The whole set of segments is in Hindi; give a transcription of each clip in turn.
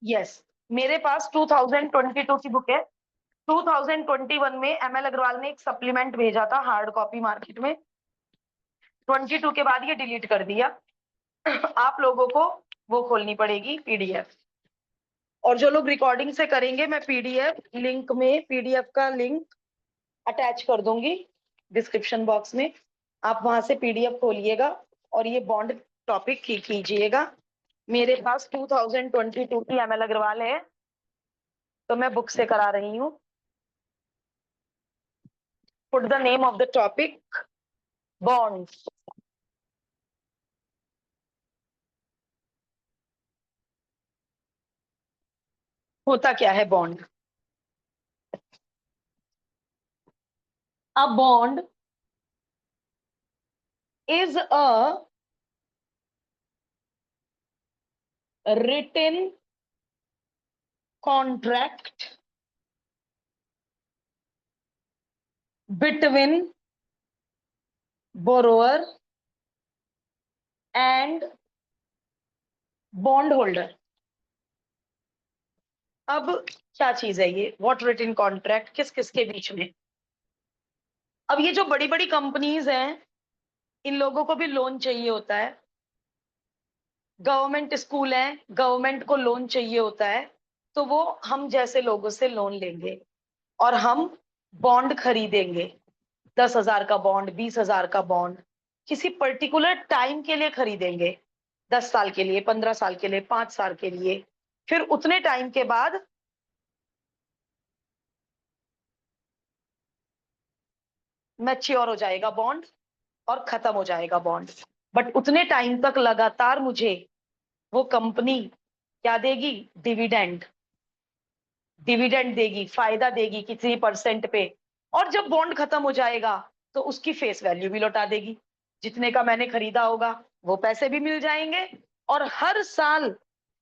यस, मेरे पास 2022 की बुक है। 2021 में एमएल अग्रवाल ने एक सप्लीमेंट भेजा था हार्ड कॉपी मार्केट में। 22 के बाद ये डिलीट कर दिया। आप लोगों को वो खोलनी पड़ेगी पीडीएफ, और जो लोग रिकॉर्डिंग से करेंगे मैं पीडीएफ लिंक में पीडीएफ का लिंक अटैच कर दूंगी डिस्क्रिप्शन बॉक्स में। आप वहां से पीडीएफ खोलिएगा और ये बॉन्ड टॉपिक कीजिएगा। मेरे पास 2022 की एमएल अग्रवाल है, तो मैं बुक से करा रही हूँ। Put the name of the topic bonds. होता क्या है bond? A bond is a written contract between borrower and bond holder। अब क्या चीज है ये व्हाट रिटन कॉन्ट्रैक्ट, किस किस के बीच में? अब ये जो बड़ी बड़ी कंपनीज हैं, इन लोगों को भी लोन चाहिए होता है। गवर्नमेंट स्कूल है, गवर्नमेंट को लोन चाहिए होता है, तो वो हम जैसे लोगों से लोन लेंगे और हम बॉन्ड खरीदेंगे। 10,000 का बॉन्ड, 20,000 का बॉन्ड किसी पर्टिकुलर टाइम के लिए खरीदेंगे। 10 साल के लिए, 15 साल के लिए, 5 साल के लिए। फिर उतने टाइम के बाद मैच्योर हो जाएगा बॉन्ड और खत्म हो जाएगा बॉन्ड। बट उतने टाइम तक लगातार मुझे वो कंपनी क्या देगी? डिविडेंड। डिविडेंड देगी, फायदा देगी किसी परसेंट पे। और जब बॉन्ड खत्म हो जाएगा तो उसकी फेस वैल्यू भी लौटा देगी। जितने का मैंने खरीदा होगा वो पैसे भी मिल जाएंगे। और हर साल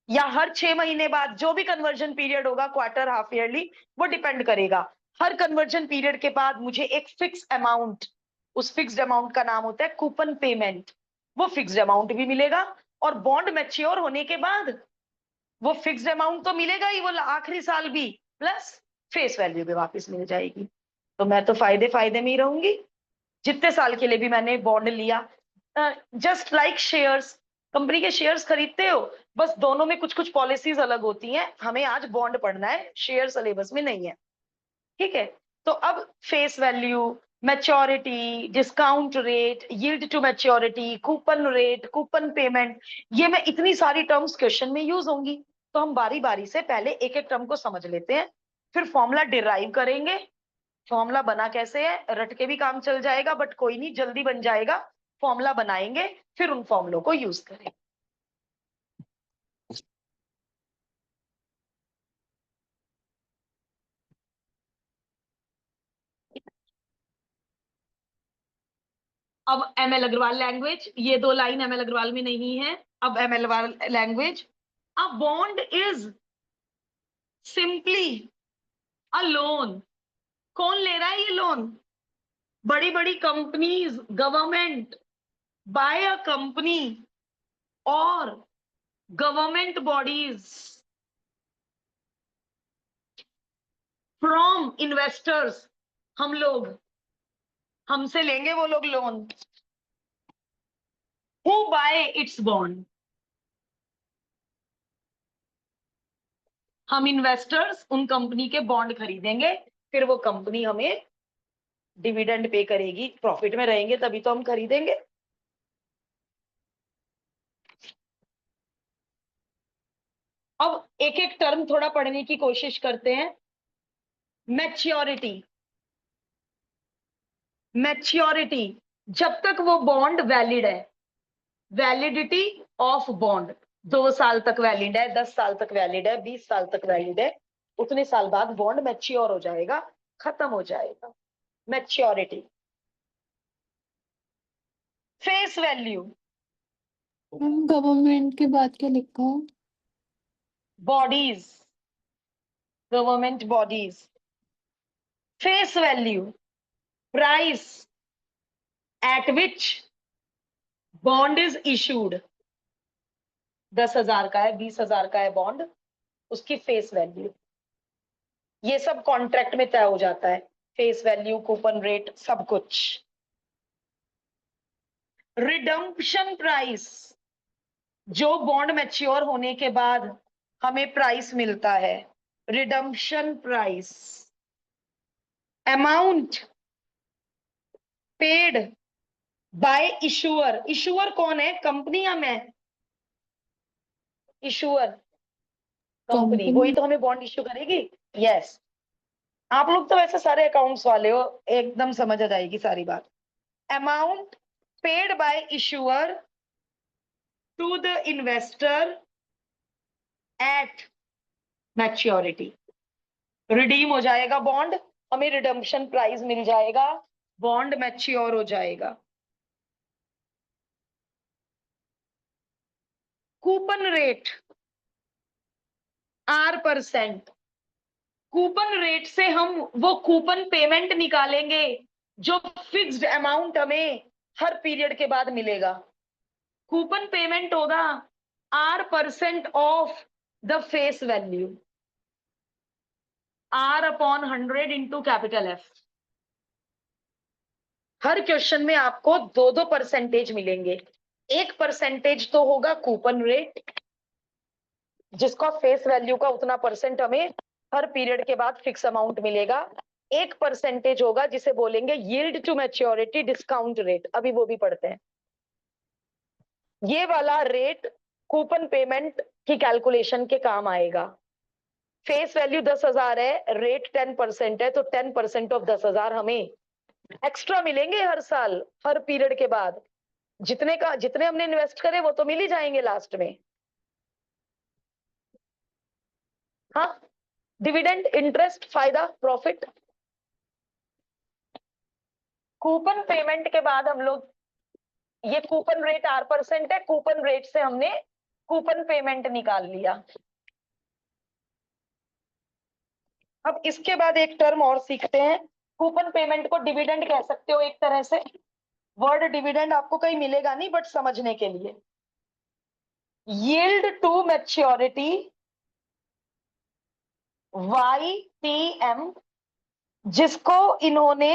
या हर 6 महीने बाद जो भी कन्वर्जन पीरियड होगा, क्वार्टर, हाफ ईयरली, वो डिपेंड करेगा। हर कन्वर्जन पीरियड के बाद मुझे एक फिक्स अमाउंट, उस फिक्स्ड अमाउंट का नाम होता है कूपन पेमेंट, वो फिक्स्ड अमाउंट भी मिलेगा। और बॉन्ड मैच्योर होने के बाद वो फिक्स्ड अमाउंट तो मिलेगा ही, वो आखिरी साल भी, प्लस फेस वैल्यू भी वापस मिल जाएगी। तो मैं तो फायदे फायदे में ही रहूंगी जितने साल के लिए भी मैंने बॉन्ड लिया। जस्ट लाइक शेयर्स, कंपनी के शेयर्स खरीदते हो, बस दोनों में कुछ कुछ पॉलिसीज अलग होती हैं। हमें आज बॉन्ड पढ़ना है, शेयर सिलेबस में नहीं है। ठीक है? तो अब face value, maturity, discount rate, yield to maturity, coupon rate, coupon payment, ये मैं इतनी सारी टर्म्स क्वेश्चन में यूज होंगी। तो हम बारी बारी से पहले एक एक टर्म को समझ लेते हैं, फिर फॉर्मूला डिराइव करेंगे। फॉर्मूला बना कैसे है, रट के भी काम चल जाएगा, बट कोई नहीं, जल्दी बन जाएगा। फॉर्मूला बनाएंगे, फिर उन फॉर्मूलों को यूज करेंगे। अब एमएल अग्रवाल लैंग्वेज, ये 2 लाइन एमएल अग्रवाल में नहीं है। अब ML language, a bond is simply a loan. कौन ले रहा है ये लोन? बड़ी बड़ी companies, government, by a company और गवर्नमेंट बॉडीज फ्रॉम इन्वेस्टर्स। हम लोग, हमसे लेंगे वो लोग लोन। Who buy its bond? हम इन्वेस्टर्स उन कंपनी के बॉन्ड खरीदेंगे, फिर वो कंपनी हमें डिविडेंड पे करेगी। प्रॉफिट में रहेंगे तभी तो हम खरीदेंगे। अब एक एक टर्म थोड़ा पढ़ने की कोशिश करते हैं। मैच्योरिटी, मैच्योरिटी, जब तक वो बॉन्ड वैलिड है। वैलिडिटी ऑफ बॉन्ड, 2 साल तक वैलिड है, 10 साल तक वैलिड है, 20 साल तक वैलिड है। उतने साल बाद बॉन्ड मैच्योर हो जाएगा, खत्म हो जाएगा। Maturity. Face value, ma'am government के बाद क्या लिखा है? Bodies, government bodies. Face value, price at which bond is issued. 10,000 का है, 20,000 का है बॉन्ड, उसकी फेस वैल्यू, ये सब कॉन्ट्रैक्ट में तय हो जाता है, फेस वैल्यू, कूपन रेट, सब कुछ। रिडम्पशन प्राइस, जो बॉन्ड मैच्योर होने के बाद हमें प्राइस मिलता है, redemption price. Amount paid by issuer, issuer कौन है, कंपनी या मैं? इशूअर कंपनी, वही कंपनी। तो हमें बॉन्ड इश्यू करेगी। यस, आप लोग तो वैसे सारे अकाउंट्स वाले हो, एकदम समझ आ जाएगी सारी बात। Amount paid by issuer to the investor at maturity, redeem हो जाएगा बॉन्ड, हमें रिडम्पशन प्राइस मिल जाएगा, बॉन्ड मैच्योर हो जाएगा। Coupon rate R%, coupon rate से हम वो कूपन पेमेंट निकालेंगे जो फिक्स्ड अमाउंट हमें हर पीरियड के बाद मिलेगा। कूपन पेमेंट होगा R% of the face value, R/100 into capital F। Her question में आपको 2-2 परसेंटेज मिलेंगे। 1% तो होगा कूपन रेट, जिसका फेस वैल्यू का उतना परसेंट हमें हर पीरियड के बाद फिक्स अमाउंट मिलेगा। 1% होगा जिसे बोलेंगे yield to maturity discount rate, अभी वो भी पढ़ते हैं। ये वाला रेट कूपन पेमेंट की कैलकुलेशन के काम आएगा। फेस वैल्यू 10,000 है, रेट 10% है, तो 10% ऑफ 10,000 हमें एक्स्ट्रा मिलेंगे हर साल, हर पीरियड के बाद। जितने हमने इन्वेस्ट करे वो तो मिल ही जाएंगे लास्ट में। हाँ, डिविडेंड, इंटरेस्ट, फायदा, प्रॉफिट। कूपन पेमेंट के बाद हम लोग, ये कूपन रेट R% है, कूपन रेट से हमने कूपन पेमेंट निकाल लिया। अब इसके बाद एक टर्म और सीखते हैं, कूपन पेमेंट को डिविडेंड कह सकते हो एक तरह से। वर्ड डिविडेंड आपको कहीं मिलेगा नहीं, बट समझने के लिए, यील्ड टू मैच्योरिटी, YTM, जिसको इन्होंने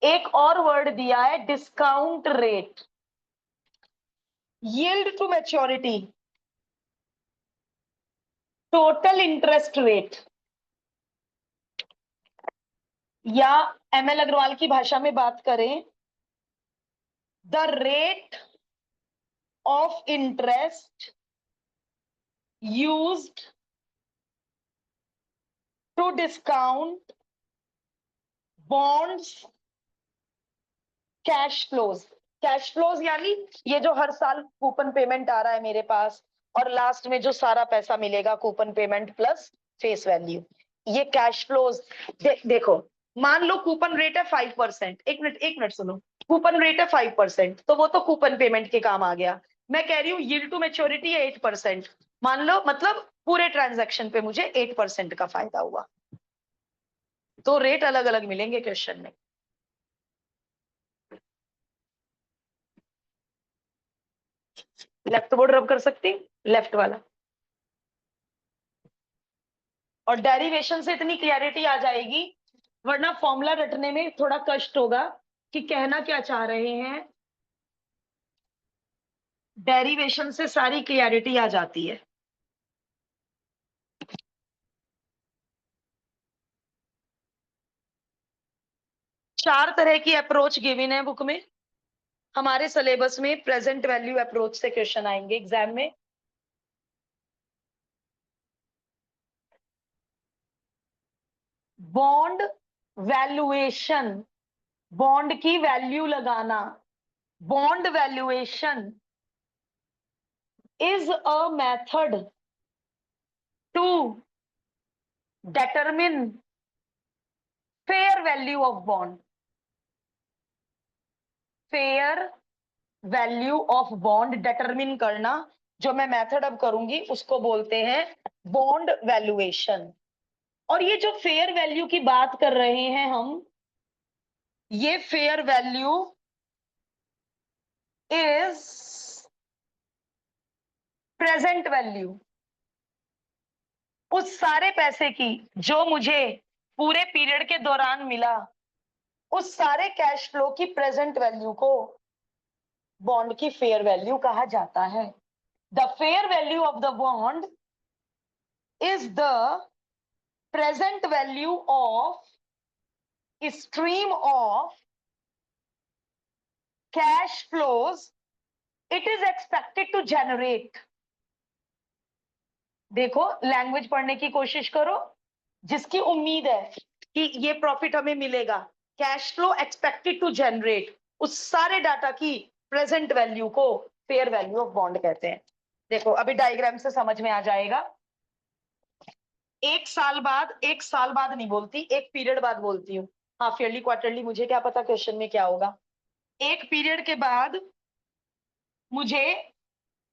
एक और वर्ड दिया है discount rate. Yield to maturity, total interest rate, या ML अग्रवाल की भाषा में बात करें, the rate of interest used to discount bonds cash flows. Cash flows यानी ये जो हर साल कूपन पेमेंट आ रहा है मेरे पास, और लास्ट में जो सारा पैसा मिलेगा coupon payment plus face value, ये कैश फ्लोज। देखो, मान लो कूपन रेट है 5%, एक मिनट सुनो, कूपन रेट है 5%, तो वो तो कूपन पेमेंट के काम आ गया। मैं कह रही हूँ यील्ड टू मैच्योरिटी है 8%, मान लो, मतलब पूरे ट्रांजैक्शन पे मुझे 8% का फायदा हुआ, तो रेट अलग अलग मिलेंगे क्वेश्चन में। लेफ्ट बोर्ड रब कर सकती, लेफ्ट वाला। और डेरिवेशन से इतनी क्लियरिटी आ जाएगी, वरना फॉर्मूला रटने में थोड़ा कष्ट होगा कि कहना क्या चाह रहे हैं। डेरिवेशन से सारी क्लियरिटी आ जाती है। चार तरह की अप्रोच गिवन है बुक में, हमारे सिलेबस में प्रेजेंट वैल्यू अप्रोच से क्वेश्चन आएंगे एग्जाम में। बॉन्ड वैल्यूएशन, बॉन्ड की वैल्यू लगाना, bond valuation is a method to determine fair value of bond, fair value of bond determine करना, जो मैं मेथड अब करूंगी उसको बोलते हैं बॉन्ड वैल्यूएशन। और ये जो फेयर वैल्यू की बात कर रहे हैं हम, ये fair value is present value, उस सारे पैसे की जो मुझे पूरे पीरियड के दौरान मिला, उस सारे कैश फ्लो की प्रेजेंट वैल्यू को बॉन्ड की फेयर वैल्यू कहा जाता है। The fair value of the bond is the present value of stream of cash flows it is expected to generate। देखो, लैंग्वेज पढ़ने की कोशिश करो। जिसकी उम्मीद है कि ये प्रॉफिट हमें मिलेगा, cash flow expected to generate, उस सारे डाटा की प्रेजेंट वैल्यू को फेयर वैल्यू ऑफ बॉन्ड कहते हैं। देखो, अभी डायग्राम से समझ में आ जाएगा। एक साल बाद नहीं बोलती, एक पीरियड बाद बोलती हूँ। हाफ ईयरली, क्वार्टरली, मुझे क्या पता क्वेश्चन में क्या होगा। एक पीरियड के बाद मुझे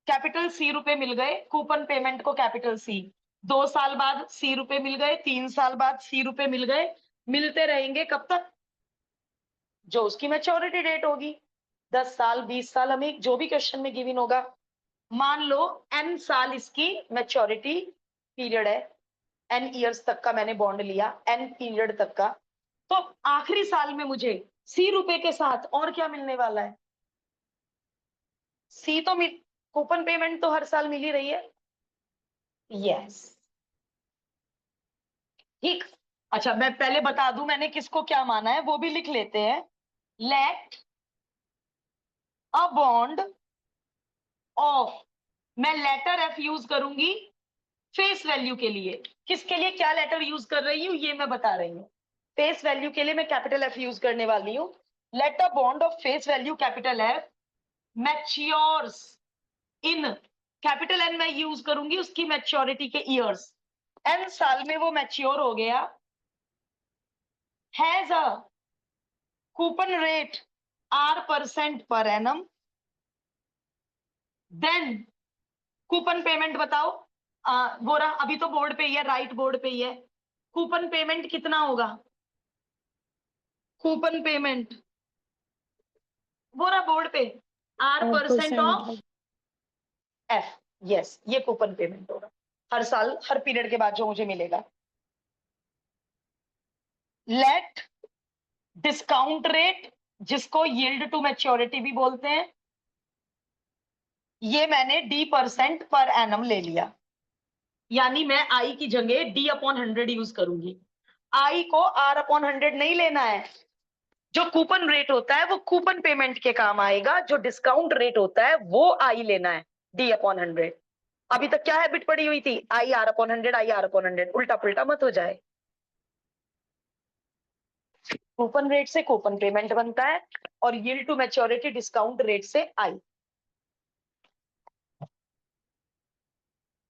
कैपिटल सी रुपए मिल गए, कूपन पेमेंट को कैपिटल सी। 2 साल बाद सी रुपए मिल गए, 3 साल बाद सी रुपए मिल गए, मिलते रहेंगे कब तक? जो उसकी मैच्योरिटी डेट होगी, 10 साल, 20 साल, हमें जो भी क्वेश्चन में गिवन होगा। मान लो n साल इसकी मैच्योरिटी पीरियड है, n ईयर्स तक का मैंने बॉन्ड लिया, n पीरियड तक का। तो आखिरी साल में मुझे सी रुपए के साथ और क्या मिलने वाला है? सी तो कूपन पेमेंट तो हर साल मिल ही रही है। यस, ठीक। अच्छा, मैं पहले बता दूं मैंने किसको क्या माना है, वो भी लिख लेते हैं। लेट अ बॉन्ड ऑफ, मैं लेटर एफ यूज करूंगी फेस वैल्यू के लिए। किसके लिए क्या लेटर यूज कर रही हूँ ये मैं बता रही हूँ। फेस वैल्यू के लिए मैं कैपिटल एफ यूज करने वाली हूँ। Let a bond of face value capital F matures in, capital N मैं यूज करूंगी उसकी मैच्योरिटी के ईयर्स। एन साल में वो मैच्योर हो गया, has a coupon rate R% per annum, then coupon payment बताओ। गोरा अभी तो बोर्ड पे ही है, राइट बोर्ड पे ही है। कूपन पेमेंट कितना होगा? कूपन पेमेंट गोरा बोर्ड पे R% ऑफ एफ। यस, ये कूपन पेमेंट होगा हर साल, हर पीरियड के बाद जो मुझे मिलेगा। लेट डिस्काउंट रेट, जिसको यील्ड टू मैच्योरिटी भी बोलते हैं, ये मैंने D% पर एनम ले लिया, यानी मैं आई की जगह D/100 यूज करूंगी। आई को R/100 नहीं लेना है। जो कूपन रेट होता है वो कूपन पेमेंट के काम आएगा, जो डिस्काउंट रेट होता है वो आई लेना है, D/100। अभी तक क्या हैबिट पड़ी हुई थी? आई R/100, आई R/100, उल्टा पुल्टा मत हो जाए। कूपन रेट से कूपन पेमेंट बनता है और yield to maturity discount rate से आई।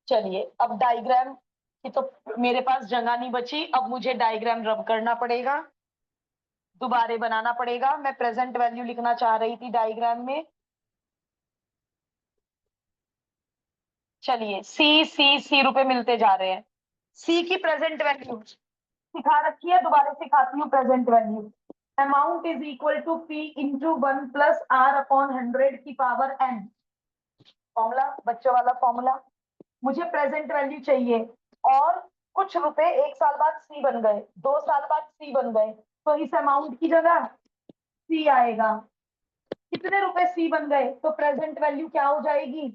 चलिए, अब डायग्राम की तो मेरे पास जगह नहीं बची, अब मुझे डायग्राम रब करना पड़ेगा, दोबारे बनाना पड़ेगा। मैं प्रेजेंट वैल्यू लिखना चाह रही थी डायग्राम में। चलिए, सी रुपए मिलते जा रहे हैं। सी की प्रेजेंट वैल्यू सिखा रखी है, दोबारा सिखाती हूँ present value. Amount is equal to P into 1 plus R/100 की पावर n। फॉर्मूला, बच्चों वाला फॉर्मूला। मुझे प्रेजेंट वैल्यू चाहिए, और कुछ रुपए 1 साल बाद सी बन गए, 2 साल बाद सी बन गए, तो इस अमाउंट की जगह सी आएगा। कितने रुपए सी बन गए, तो प्रेजेंट वैल्यू क्या हो जाएगी?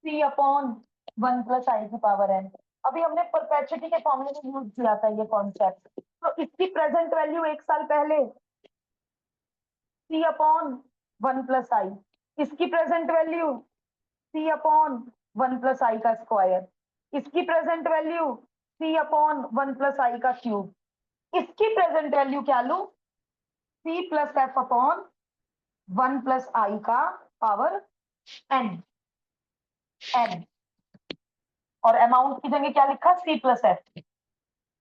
C/1 प्लस आई की पावर n। अभी हमने परपेचुइटी के फॉर्मूले में यूज किया था ये कॉन्सेप्ट। तो इसकी प्रेजेंट वैल्यू 1 साल पहले C/1 प्लस आई, इसकी प्रेजेंट वैल्यू C/1 प्लस आई का स्क्वायर, इसकी प्रेजेंट वैल्यू C/1 प्लस आई का क्यूब, इसकी प्रेजेंट वैल्यू क्या लू? C प्लस F/1 प्लस आई का पावर n। और अमाउंट की जगह क्या लिखा? C प्लस F,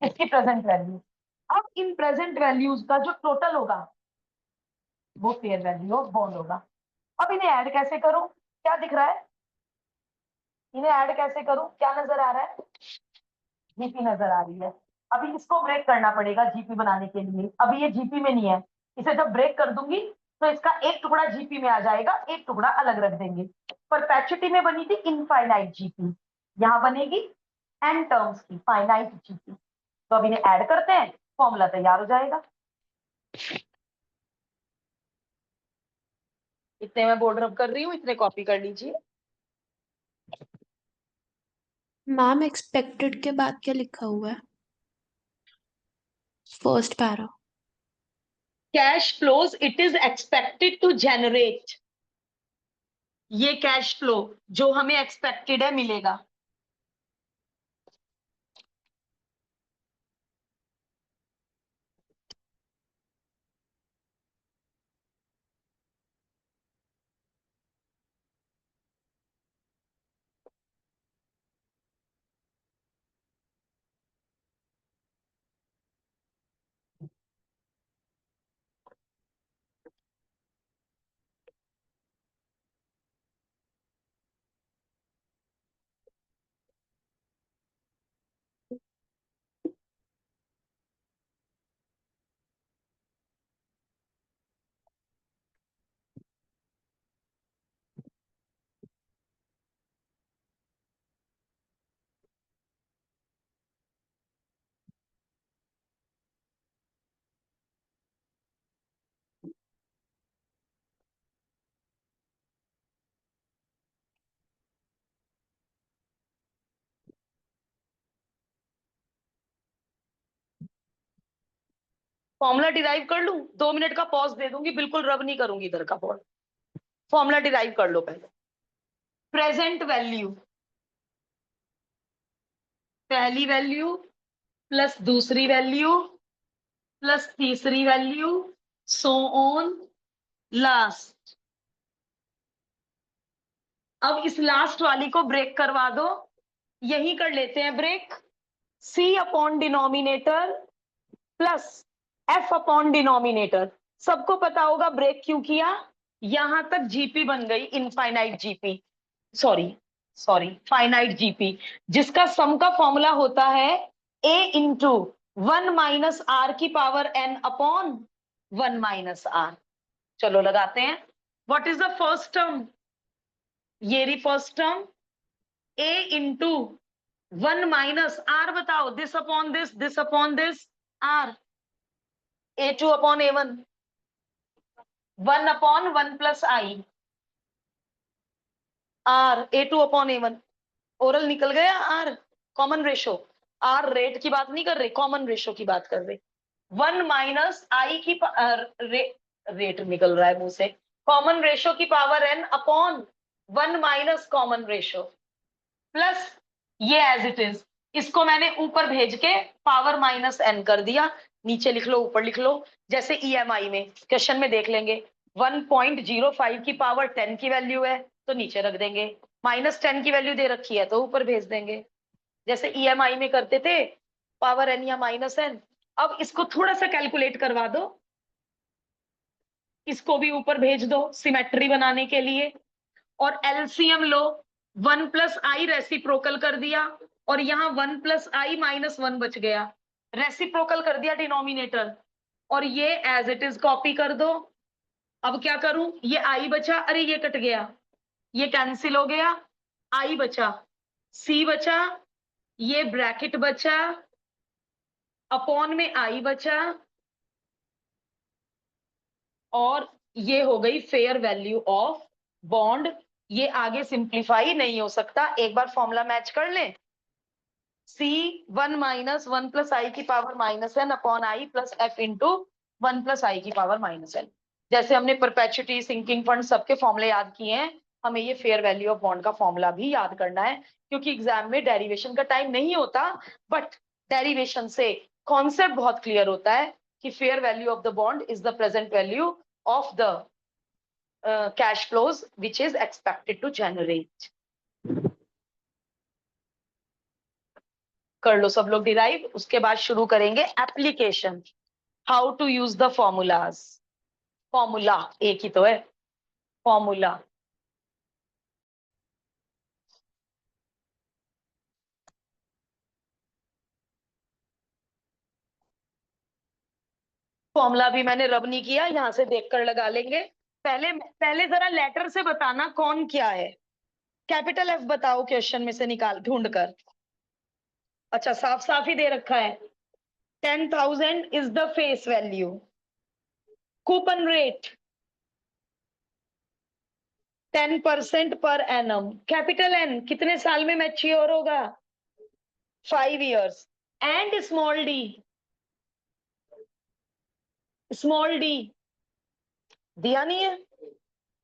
इसकी प्रेजेंट वैल्यू। अब इन प्रेजेंट वैल्यूज का जो टोटल होगा वो फेयर वैल्यू ऑफ बॉन्ड होगा। अब इन्हें ऐड कैसे करूं? क्या दिख रहा है? इन्हें ऐड कैसे करूं? क्या नजर आ रहा है? जीपी नजर आ रही है। अभी इसको ब्रेक करना पड़ेगा जीपी बनाने के लिए। अभी ये जीपी में नहीं है, इसे जब ब्रेक कर दूंगी तो इसका एक टुकड़ा जीपी में आ जाएगा, एक टुकड़ा अलग रख देंगे। परपेचुइटी में बनी थी इनफाइनाइट जीपी, यहां बनेगी n टर्म्स की फाइनाइट जीपी। तो अब इन्हें ऐड करते हैं, फॉर्मूला तैयार हो जाएगा। इतने मैं बोर्ड रब कर रही हूँ, इतने कॉपी कर लीजिए। मैम एक्सपेक्टेड के बाद क्या लिखा हुआ है? First para. Cash flows it is expected to generate, ये कैश फ्लो जो हमें एक्सपेक्टेड है मिलेगा। फॉर्मूला डिराइव कर लूं, 2 मिनट का पॉज दे दूंगी, बिल्कुल रब नहीं करूंगी इधर का बोर्ड। फॉर्मूला डिराइव कर लो पहले। प्रेजेंट वैल्यू, पहली वैल्यू प्लस दूसरी वैल्यू प्लस तीसरी वैल्यू, सो ऑन लास्ट। अब इस लास्ट वाली को ब्रेक करवा दो, यही कर लेते हैं break. C upon denominator plus F upon denominator. सबको पता होगा ब्रेक क्यों किया, यहां तक जीपी बन गई infinite GP, sorry sorry finite GP, जिसका सम का फॉर्मूला होता है ए इंटू 1 - r की पावर n अपॉन 1 - r। चलो लगाते हैं। What is the first term, ये रही फर्स्ट टर्म, ए इंटू 1 - r, बताओ this upon this upon this, r, a2 upon a1, 1/1 plus i, r a2 upon a1। Oral निकल गया r, common ratio. r rate की बात नहीं कर रहे, कॉमन रेशो की बात कर रहे। 1 - i की रेट निकल रहा है मुंह से, कॉमन रेशो की power n upon 1 - common ratio plus ये एज इट इज। इसको मैंने ऊपर भेज के पावर -n कर दिया, नीचे लिख लो ऊपर लिख लो। जैसे ईएमआई में क्वेश्चन में देख लेंगे 1.05 की पावर 10 की वैल्यू है तो नीचे रख देंगे, -10 की वैल्यू दे रखी है तो ऊपर भेज देंगे, जैसे ईएमआई में करते थे, पावर n या -n। अब इसको थोड़ा सा कैलकुलेट करवा दो, इसको भी ऊपर भेज दो सिमेट्री बनाने के लिए, और एलसीएम लो, 1 + i रेसिप्रोकल कर दिया, और यहाँ 1 + i - 1 बच गया, रेसिप्रोकल कर दिया डिनोमिनेटर, और ये एज इट इज कॉपी कर दो। अब क्या करूं, ये i बचा, अरे ये कट गया, ये कैंसिल हो गया, i बचा, c बचा, ये ब्रैकेट बचा, अपॉन में i बचा, और ये हो गई फेयर वैल्यू ऑफ बॉन्ड। ये आगे सिंप्लीफाई नहीं हो सकता, एक बार फॉर्मूला मैच कर लें। C 1 - 1 + i की power -n upon i plus f into 1 + i की पावर -n। जैसे हमने परपेचुटी, सिंकिंग फंड सबके फॉर्मूले याद किए हैं, हमें ये फेयर वैल्यू ऑफ बॉन्ड का फॉर्मूला भी याद करना है, क्योंकि एग्जाम में डेरिवेशन का टाइम नहीं होता, बट डेरिवेशन से कॉन्सेप्ट बहुत क्लियर होता है कि fair value of the bond is the present value of the cash flows which is expected to generate। कर लो सब लोग डिराइव, उसके बाद शुरू करेंगे application, how to use the formulas. Formula एक ही तो है, फॉर्मूला। फॉर्मूला भी मैंने रब नहीं किया, यहां से देखकर लगा लेंगे। पहले पहले जरा लेटर से बताना कौन क्या है। कैपिटल एफ बताओ क्वेश्चन में से निकाल ढूंढ कर। अच्छा साफ साफ ही दे रखा है, 10,000 is the face value, coupon rate 10% per annum, capital N कितने साल में मैच्योर होगा, 5 years, एंड स्मॉल डी दिया नहीं है।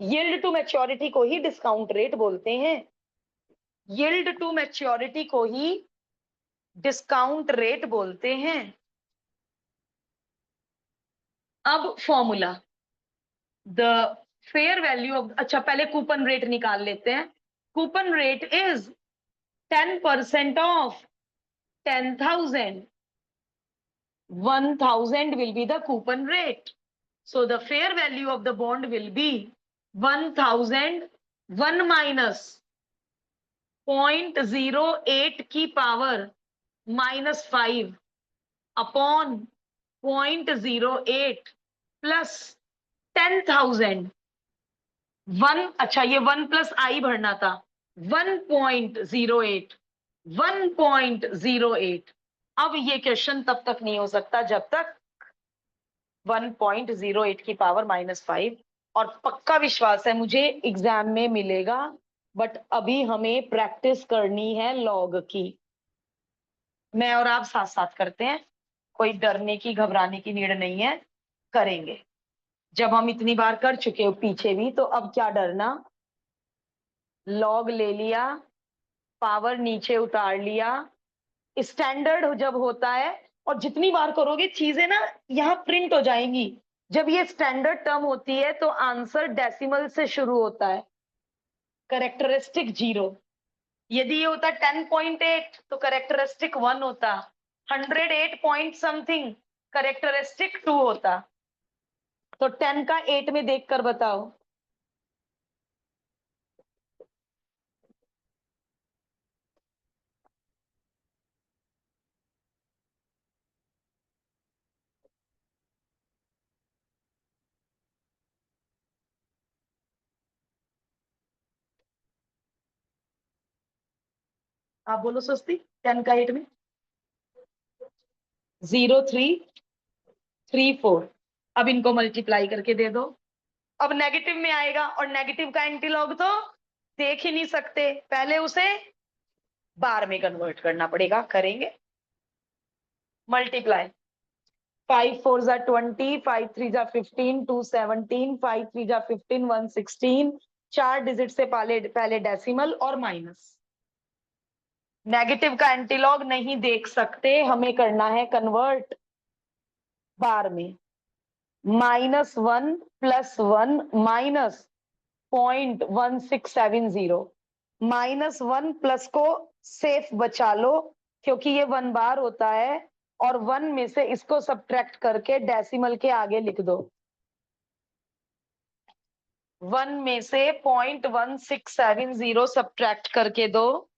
यील्ड टू मैच्योरिटी को ही डिस्काउंट रेट बोलते हैं, यील्ड टू मैच्योरिटी को ही डिस्काउंट रेट बोलते हैं। अब formula, the fair value of, अच्छा पहले कूपन रेट निकाल लेते हैं। Coupon rate is 10% of 10,000, 1,000 will be the coupon rate. So the fair value of the bond will be 1,000, 1 minus 0.08 की पावर -5 अपॉन 0.08 प्लस 10,000, 1, अच्छा ये 1 प्लस आई भरना था, 1.08, 1.08। अब ये क्वेश्चन तब तक नहीं हो सकता जब तक 1.08 की पावर -5, और पक्का विश्वास है मुझे एग्जाम में मिलेगा, बट अभी हमें प्रैक्टिस करनी है लॉग की। मैं और आप साथ साथ करते हैं, कोई डरने की घबराने की नीड नहीं है, करेंगे। जब हम इतनी बार कर चुके हो पीछे भी, तो अब क्या डरना। लॉग ले लिया, पावर नीचे उतार लिया, स्टैंडर्ड जब होता है, और जितनी बार करोगे चीजें ना यहाँ प्रिंट हो जाएंगी। जब ये स्टैंडर्ड टर्म होती है तो आंसर डेसिमल से शुरू होता है, करेक्टरिस्टिक 0। यदि ये होता 10.8 तो करेक्टरिस्टिक 1 होता, 108 पॉइंट समथिंग करेक्टरिस्टिक 2 होता। तो 10 का 8 में देखकर बताओ। आप बोलो सस्ती, 10 का 8 में 0.334। अब इनको मल्टीप्लाई करके दे दो। अब नेगेटिव में आएगा, और नेगेटिव का एंटीलॉग तो देख ही नहीं सकते, पहले उसे बार में कन्वर्ट करना पड़ेगा। करेंगे मल्टीप्लाई, 5 4 जा 20, 5 3 जा 15, 2 17, 5 3 जा 15, 1 16, 4 डिजिट से पहले डेसिमल और माइनस। नेगेटिव का एंटीलॉग नहीं देख सकते, हमें करना है कन्वर्ट बार में। -1 + 1 -0.1670, -1 प्लस को सेफ बचा लो, क्योंकि ये 1 बार होता है, और 1 में से इसको सब्ट्रैक्ट करके डेसिमल के आगे लिख दो। 1 में से 0.1670 सब्ट्रैक्ट करके दो,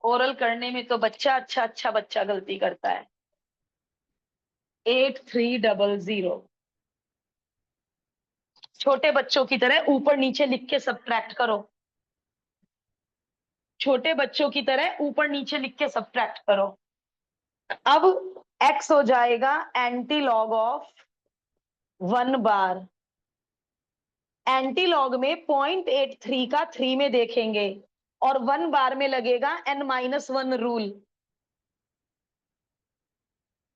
ओरल करने में तो बच्चा अच्छा बच्चा गलती करता है। 8300, छोटे बच्चों की तरह ऊपर नीचे लिख के सब्ट्रैक्ट करो, छोटे बच्चों की तरह ऊपर नीचे लिख के सब्ट्रैक्ट करो। अब x हो जाएगा anti log of 1 bar. Anti log में 0.83 का 3 में देखेंगे, और 1 बार में लगेगा n-1 रूल।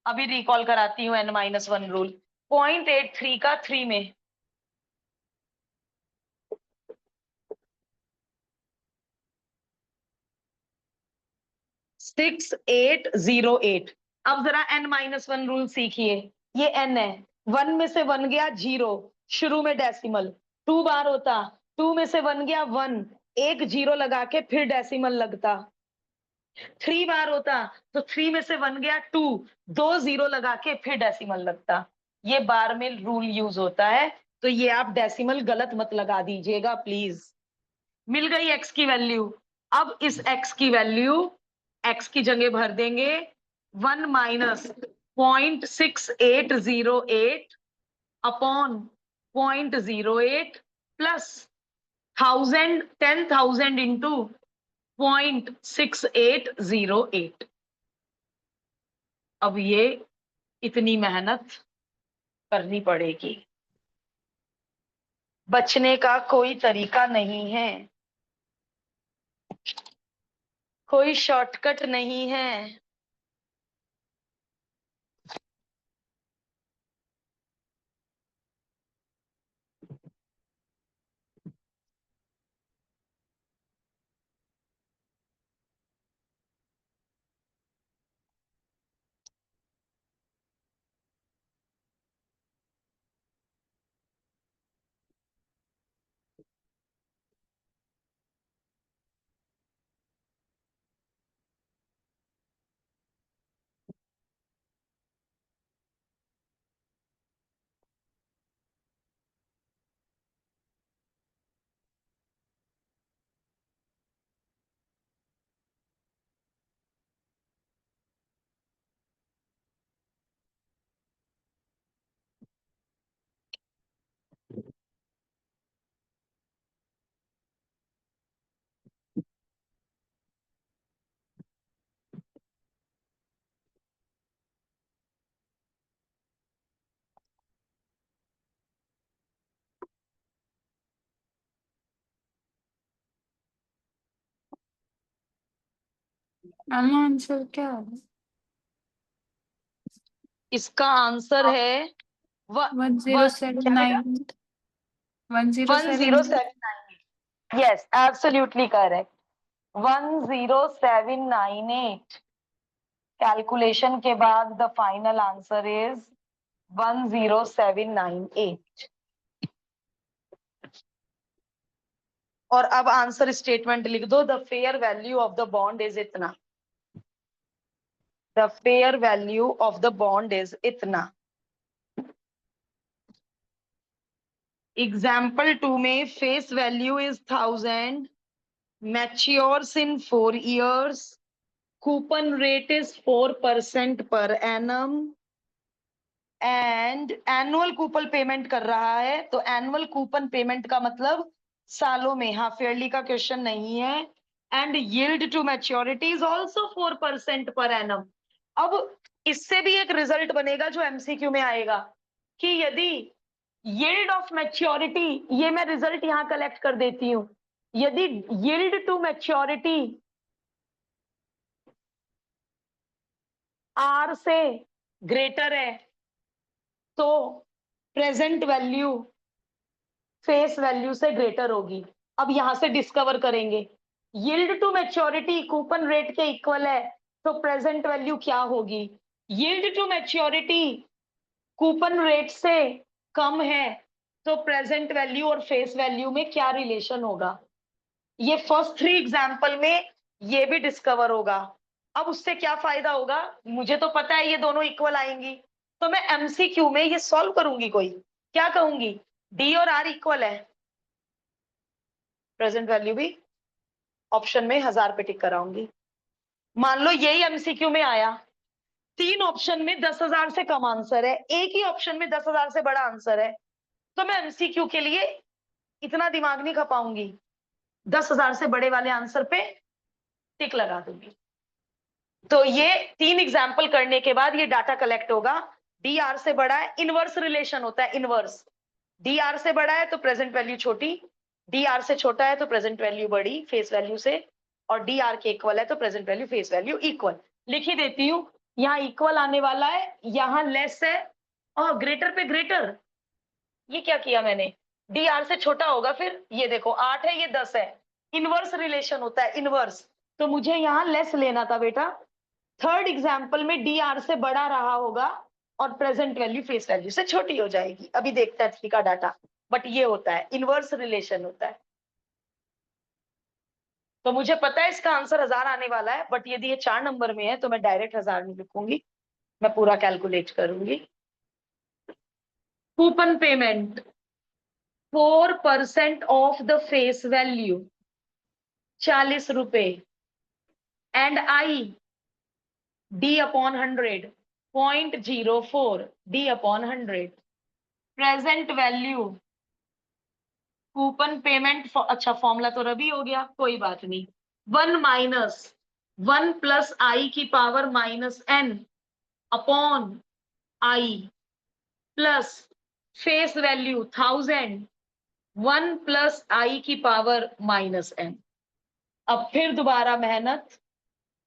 अभी रिकॉल कराती हूँ n-1 रूल। 0.83 का 3 में 6808। अब जरा n-1 रूल सीखिए। ये n है, 1 में से 1 गया 0, शुरू में डेसिमल, 2 बार होता, 2 में से 1 गया 1, एक 0 लगा के फिर डेसिमल लगता। 3 बार होता तो 3 में से 1 गया 2, 2 0 लगा के फिर डेसिमल लगता। ये बार में रूल यूज होता है, तो ये आप डेसिमल गलत मत लगा दीजिएगा प्लीज। मिल गई x की वैल्यू। अब इस x की वैल्यू x की जगह भर देंगे 1 माइनस 0.6808 अपॉन 0.08 प्लस 10,000 इंटू 0.6808। अब ये इतनी मेहनत करनी पड़ेगी, बचने का कोई तरीका नहीं है, कोई शॉर्टकट नहीं है। मैम आंसर क्या होगा? इसका आंसर है 1079 1079। 1079। Yes, absolutely correct. 10798। कैलकुलेशन के बाद द फाइनल आंसर इज 10798। और अब आंसर स्टेटमेंट लिख दो, the fair value of the bond is इतना। The fair value of the bond is इतना। एग्जाम्पल 2 में face value is 1000, matures in 4 years, coupon rate is 4% per annum, and annual coupon payment कर रहा है। तो एनुअल कूपन पेमेंट का मतलब सालों में, हाफ ईयरली का क्वेश्चन नहीं है। And yield to maturity is also 4% per annum. अब इससे भी एक रिजल्ट बनेगा जो एमसीक्यू में आएगा कि यदि यील्ड ऑफ मैच्योरिटी, ये मैं रिजल्ट यहां कलेक्ट कर देती हूं, यदि यील्ड टू मैच्योरिटी आर से ग्रेटर है तो प्रेजेंट वैल्यू फेस वैल्यू से ग्रेटर होगी। अब यहां से डिस्कवर करेंगे yield to maturity coupon rate के इक्वल है तो प्रेजेंट वैल्यू क्या होगी। Yield to maturity coupon rate से कम है तो प्रेजेंट वैल्यू और फेस वैल्यू में क्या रिलेशन होगा। ये फर्स्ट 3 एग्जाम्पल में ये भी डिस्कवर होगा। अब उससे क्या फायदा होगा, मुझे तो पता है ये दोनों इक्वल आएंगी, तो मैं एमसीक्यू में ये सॉल्व करूंगी। कोई क्या कहूंगी, डी और आर इक्वल है, प्रेजेंट वैल्यू भी ऑप्शन में 1000 पे टिक कराऊंगी। मान लो यही एमसीक्यू में आया, 3 ऑप्शन में 10,000 से कम आंसर है, एक ही ऑप्शन में 10,000 से बड़ा आंसर है, तो मैं एमसीक्यू के लिए इतना दिमाग नहीं खपाऊंगी, 10,000 से बड़े वाले आंसर पे टिक लगा दूंगी। तो ये 3 एग्जाम्पल करने के बाद ये डाटा कलेक्ट होगा। डी आर से बड़ा है, इनवर्स रिलेशन होता है, इनवर्स। डी आर से बड़ा है तो प्रेजेंट वैल्यू छोटी, डी आर से छोटा है तो प्रेजेंट वैल्यू बड़ी फेस वैल्यू से, और डी आर के इक्वल है तो present value face value equal. लिख ही देती हूँ, यहाँ इक्वल आने वाला है, यहाँ लेस है, और ग्रेटर पे ग्रेटर। ये क्या किया मैंने, डी आर से छोटा होगा, फिर ये देखो 8 है, ये 10 है, इनवर्स रिलेशन होता है, इनवर्स। तो मुझे यहाँ लेस लेना था बेटा। थर्ड एग्जाम्पल में डी आर से बड़ा रहा होगा और प्रेजेंट वैल्यू फेस वैल्यू से छोटी हो जाएगी। अभी देखते हैं थ्री का डाटा, बट ये होता है, इनवर्स रिलेशन होता है। तो मुझे पता है इसका आंसर 1000 आने वाला है, बट यदि ये 4 नंबर में है तो मैं डायरेक्ट 1000 नहीं लिखूंगी, मैं पूरा कैलकुलेट करूंगी। Coupon payment 4% of the face value 40 रुपए, and I D upon 100, 0.04 D upon 100. Present value coupon payment, अच्छा फॉर्मूला तो रवि हो गया, कोई बात नहीं। 1 माइनस 1 प्लस आई की power minus n upon I plus face value 1000 1 plus I की पावर माइनस n। अब फिर दोबारा मेहनत,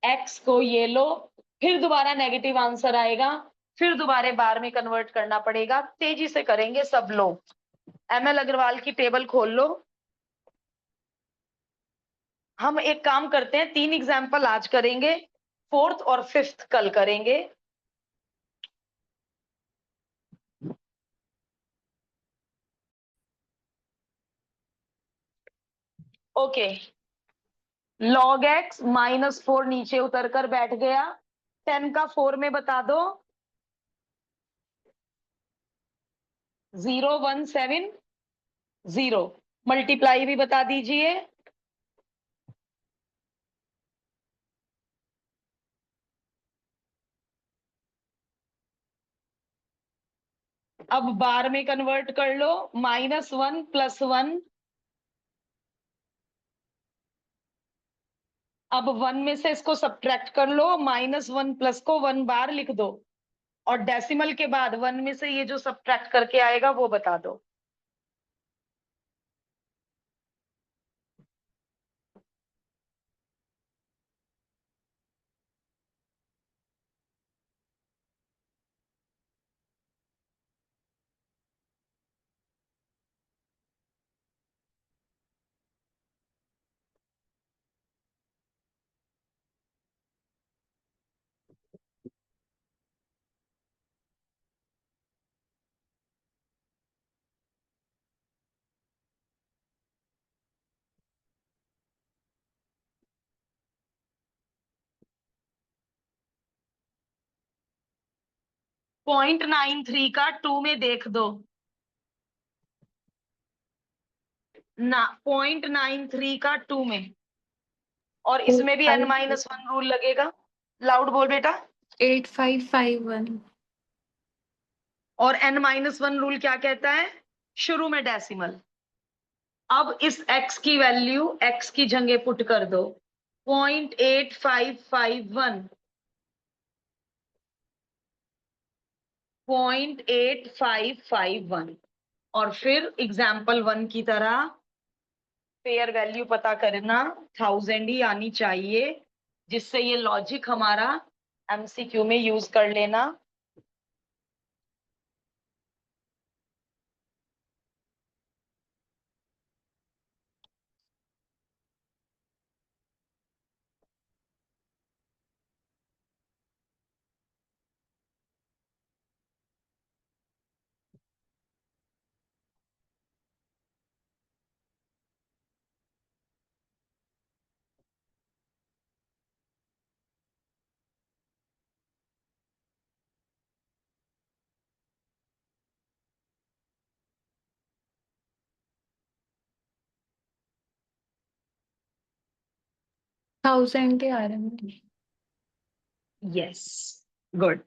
x को ये लो, फिर दोबारा नेगेटिव आंसर आएगा, फिर दोबारा बार में कन्वर्ट करना पड़ेगा। तेजी से करेंगे सब लोग। ML अग्रवाल की टेबल खोल लो। हम एक काम करते हैं, 3 एग्जाम्पल आज करेंगे, 4th और 5th कल करेंगे। ओके, log x -4 नीचे उतर कर बैठ गया, 10 का 4 में बता दो, 0170। मल्टीप्लाई भी बता दीजिए। अब बार में कन्वर्ट कर लो, -1 + 1। अब 1 में से इसको सब्ट्रैक्ट कर लो, -1 प्लस को 1 बार लिख दो, और डेसिमल के बाद 1 में से ये जो सब्ट्रैक्ट करके आएगा वो बता दो। .93 का 2 में देख दो ना, 0.93 का 2 में, और इसमें भी n-1 रूल लगेगा। लाउड बोल बेटा। 8551। और n-1 रूल क्या कहता है? शुरू में डेसिमल। अब इस x की वैल्यू x की जगह पुट कर दो, 0.8551, 0.8551, और फिर एग्जाम्पल 1 की तरह पेयर वैल्यू पता करना, 1000 ही आनी चाहिए, जिससे ये लॉजिक हमारा MCQ में यूज कर लेना। थाउजेंड के आ रहे हैं। Yes, good.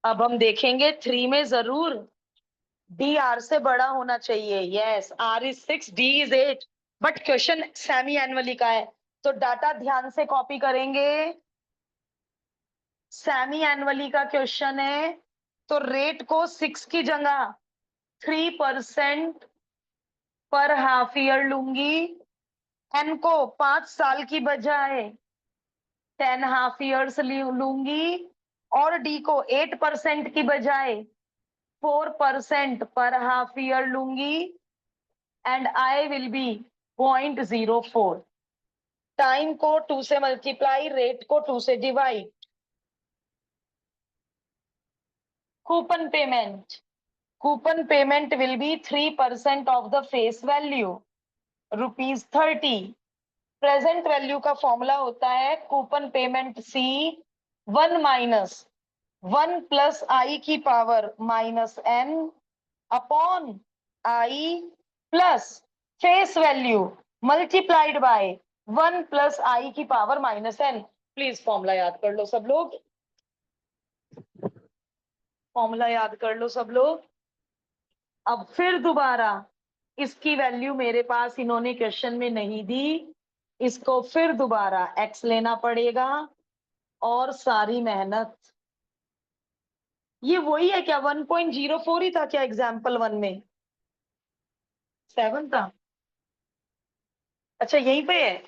अब हम देखेंगे 3 में जरूर डी आर से बड़ा होना चाहिए। Yes, R is 6, D is 8, but question semi annually का है, तो डाटा ध्यान से कॉपी करेंगे। सेमी एनुअली का क्वेश्चन है, तो रेट को 6 की जगह 3% पर हाफ ईयर लूंगी, एन को 5 साल की बजाय 10 हाफ ईयर्स लूंगी, और डी को 8% की बजाय 4% पर हाफ ईयर लूंगी, and I will be 0.04। Time को 2 से मल्टीप्लाई, रेट को 2 से divide. Coupon payment, coupon payment will be 3% of the face value, ₹30। Present value का फॉर्मूला होता है coupon payment C 1 minus 1 plus I की power -n upon I plus face value multiplied by 1 plus I की पावर -n। प्लीज फॉर्मूला याद कर लो सब लोग, फॉर्मूला याद कर लो सब लोग। अब फिर दोबारा इसकी वैल्यू मेरे पास इन्होंने क्वेश्चन में नहीं दी, इसको फिर दोबारा x लेना पड़ेगा और सारी मेहनत। ये वही है क्या? 1.04 ही था क्या एग्जाम्पल 1 में? 7 था? अच्छा यहीं पे है,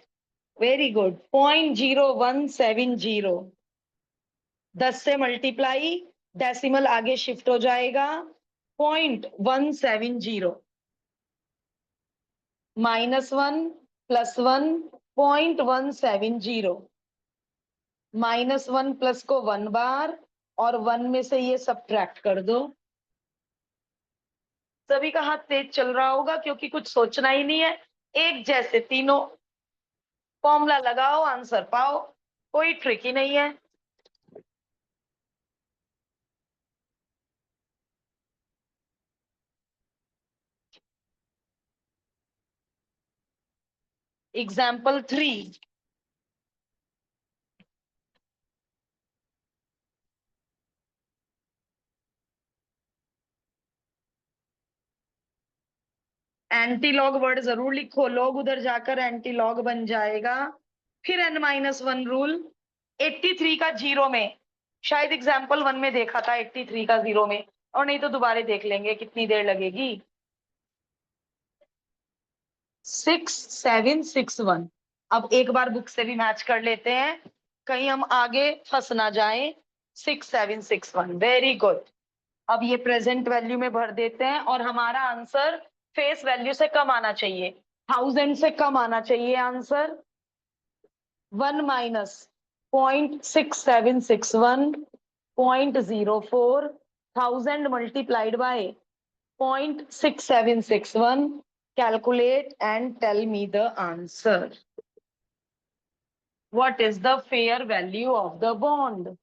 वेरी गुड। 0.0170, 10 से मल्टीप्लाई, डेसिमल आगे शिफ्ट हो जाएगा, 0.170 -1 +1 0.170, -1 प्लस को 1 बार और 1 में से ये सब्ट्रैक्ट कर दो। सभी का हाथ तेज चल रहा होगा क्योंकि कुछ सोचना ही नहीं है, एक जैसे तीनों, फॉर्मूला लगाओ आंसर पाओ, कोई ट्रिक ही नहीं है। एग्जाम्पल 3, एंटी लॉग वर्ड जरूर लिखो, लॉग उधर जाकर एंटी लॉग बन जाएगा। फिर n-1 रूल 83 का 0 में, शायद एग्जाम्पल 1 में देखा था 83 का 0 में, और नहीं तो दोबारा देख लेंगे कितनी देर लगेगी। 6761। अब एक बार बुक से भी मैच कर लेते हैं, कहीं हम आगे फंस ना जाएं। 6761, वेरी गुड। अब ये प्रेजेंट वैल्यू में भर देते हैं और हमारा आंसर फेस वैल्यू से कम आना चाहिए, 1000 से कम आना चाहिए answer. 1 minus 0.6761 0.04, 1000 multiplied by 0.6761, calculate and tell me the answer. What is the fair value of the bond?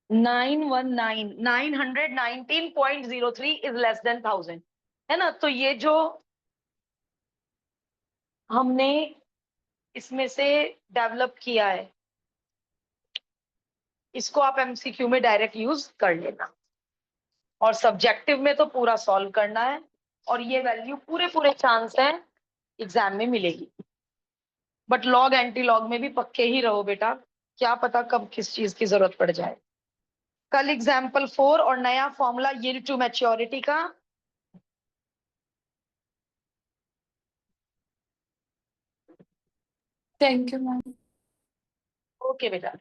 Nine 919.03 is less than 1000, है ना? तो ये जो हमने इसमें से डेवलप किया है, इसको आप एमसीक्यू में डायरेक्ट यूज कर लेना, और सब्जेक्टिव में तो पूरा सॉल्व करना है, और ये वैल्यू पूरे पूरे चांस है एग्जाम में मिलेगी। बट लॉग एंटी लॉग में भी पक्के ही रहो बेटा, क्या पता कब किस चीज की जरूरत पड़ जाए। कल एग्जाम्पल 4 और नया फॉर्मूला यील्ड टू मैच्योरिटी का। Thank you ma'am. ओके बेटा।